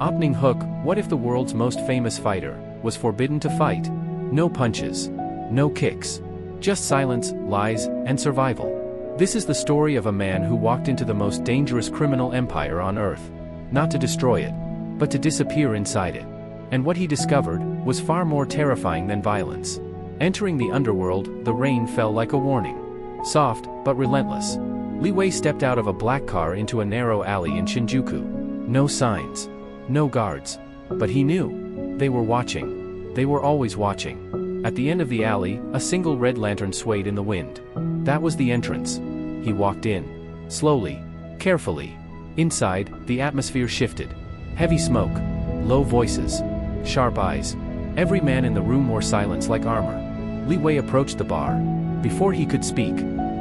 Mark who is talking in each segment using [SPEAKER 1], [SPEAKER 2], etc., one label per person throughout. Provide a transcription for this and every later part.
[SPEAKER 1] Opening hook, what if the world's most famous fighter was forbidden to fight? No punches. No kicks. Just silence, lies, and survival. This is the story of a man who walked into the most dangerous criminal empire on Earth. Not to destroy it, but to disappear inside it. And what he discovered was far more terrifying than violence. Entering the underworld, the rain fell like a warning. Soft, but relentless. Li Wei stepped out of a black car into a narrow alley in Shinjuku. No signs. No guards. But he knew. They were watching. They were always watching. At the end of the alley, a single red lantern swayed in the wind. That was the entrance. He walked in. Slowly. Carefully. Inside, the atmosphere shifted. Heavy smoke. Low voices. Sharp eyes. Every man in the room wore silence like armor. Li Wei approached the bar. Before he could speak,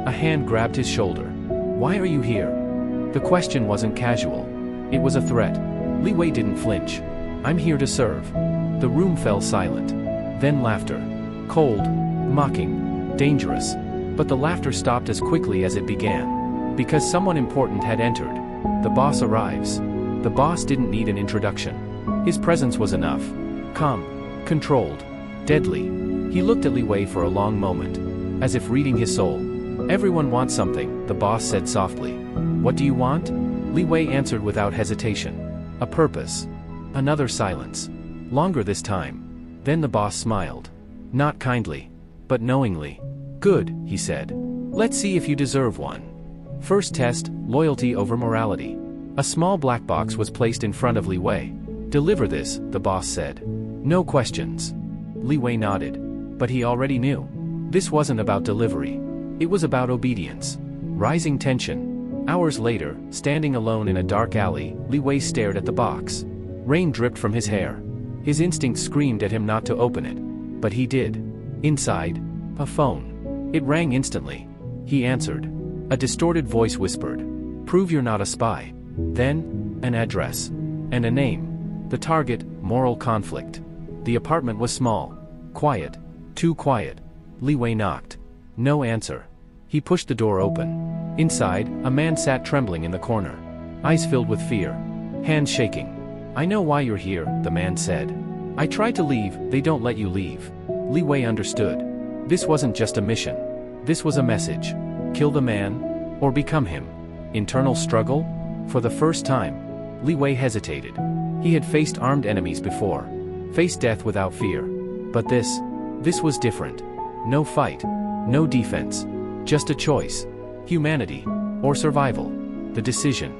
[SPEAKER 1] a hand grabbed his shoulder. "Why are you here?" The question wasn't casual. It was a threat. Li Wei didn't flinch. "I'm here to serve." The room fell silent. Then laughter. Cold, mocking, dangerous. But the laughter stopped as quickly as it began. Because someone important had entered. The boss arrives. The boss didn't need an introduction. His presence was enough. Calm, controlled, deadly. He looked at Li Wei for a long moment, as if reading his soul. "Everyone wants something," the boss said softly. "What do you want?" Li Wei answered without hesitation. "A purpose." Another silence. Longer this time. Then the boss smiled. Not kindly, but knowingly. "Good," he said. "Let's see if you deserve one." First test, loyalty over morality. A small black box was placed in front of Li Wei. "Deliver this," the boss said. "No questions." Li Wei nodded. But he already knew. This wasn't about delivery. It was about obedience. Rising tension. Hours later, standing alone in a dark alley, Li Wei stared at the box. Rain dripped from his hair. His instinct screamed at him not to open it. But he did. Inside, a phone. It rang instantly. He answered. A distorted voice whispered, "Prove you're not a spy." Then, an address. And a name. The target, moral conflict. The apartment was small. Quiet. Too quiet. Li Wei knocked. No answer. He pushed the door open. Inside, a man sat trembling in the corner. Eyes filled with fear. Hands shaking. "I know why you're here," the man said. "I tried to leave, they don't let you leave." Li Wei understood. This wasn't just a mission. This was a message. Kill the man, or become him. Internal struggle? For the first time, Li Wei hesitated. He had faced armed enemies before. Faced death without fear. But this was different. No fight. No defense. Just a choice. Humanity. Or survival. The decision.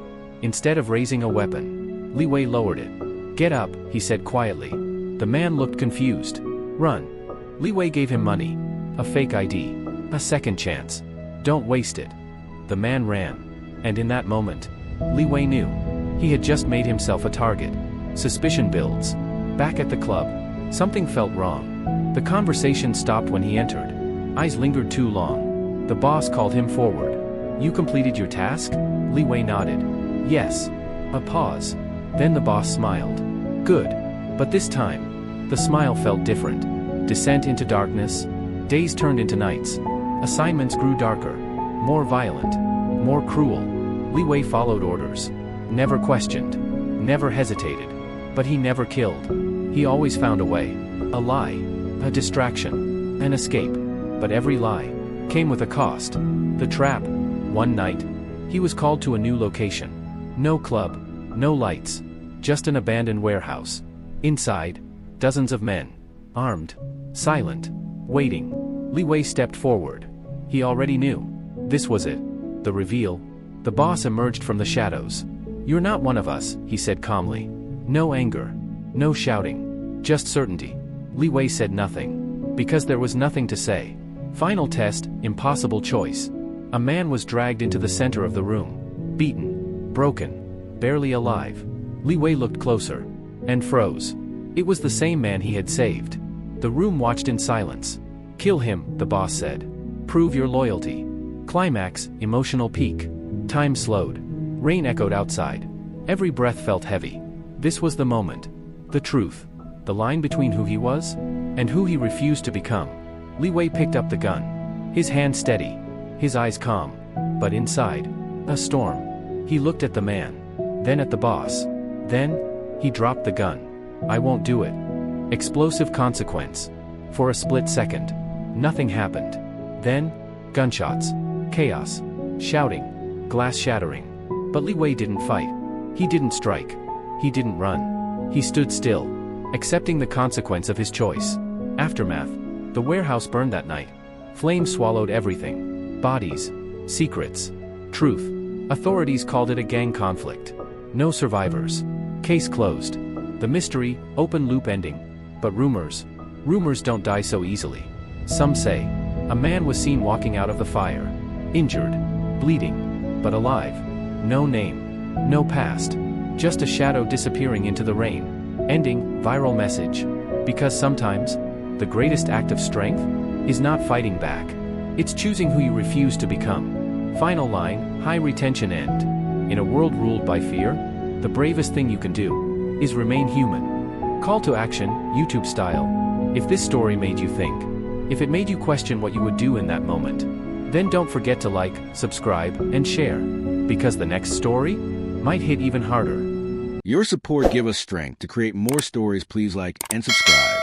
[SPEAKER 1] Instead of raising a weapon, Li Wei lowered it. "Get up," he said quietly. The man looked confused. "Run." Li Wei gave him money. A fake ID. A second chance. "Don't waste it." The man ran. And in that moment, Li Wei knew. He had just made himself a target. Suspicion builds. Back at the club, something felt wrong. The conversation stopped when he entered. Eyes lingered too long. The boss called him forward. "You completed your task?" Li Wei nodded. "Yes." A pause. Then the boss smiled. "Good." But this time, the smile felt different. Descent into darkness. Days turned into nights. Assignments grew darker. More violent. More cruel. Li Wei followed orders. Never questioned. Never hesitated. But he never killed. He always found a way. A lie. A distraction. An escape. But every lie came with a cost. The trap. One night, he was called to a new location. No club. No lights. Just an abandoned warehouse. Inside, dozens of men. Armed. Silent. Waiting. Li Wei stepped forward. He already knew. This was it. The reveal. The boss emerged from the shadows. "You're not one of us," he said calmly. No anger. No shouting. Just certainty. Li Wei said nothing. Because there was nothing to say. Final test, impossible choice. A man was dragged into the center of the room. Beaten. Broken. Barely alive. Li Wei looked closer. And froze. It was the same man he had saved. The room watched in silence. "Kill him," the boss said. "Prove your loyalty." Climax, emotional peak. Time slowed. Rain echoed outside. Every breath felt heavy. This was the moment. The truth. The line between who he was and who he refused to become. Li Wei picked up the gun. His hand steady. His eyes calm. But inside, a storm. He looked at the man. Then at the boss. Then, He dropped the gun. "I won't do it." Explosive consequence. For a split second, nothing happened. Then, gunshots, chaos, shouting, glass shattering. But Li Wei didn't fight. He didn't strike. He didn't run. He stood still, accepting the consequence of his choice. Aftermath. The warehouse burned that night. Flames swallowed everything. Bodies, secrets, truth. Authorities called it a gang conflict. No survivors. Case closed. The mystery, open loop ending. But rumors don't die so easily. Some say, a man was seen walking out of the fire. Injured, bleeding, but alive. No name, no past. Just a shadow disappearing into the rain. Ending, viral message. Because sometimes, the greatest act of strength is not fighting back. It's choosing who you refuse to become. Final line, high retention end. In a world ruled by fear, the bravest thing you can do is remain human. Call to action, YouTube style. If this story made you think, if it made you question what you would do in that moment, then don't forget to like, subscribe, and share. Because the next story might hit even harder.
[SPEAKER 2] Your support gives us strength to create more stories. Please like and subscribe.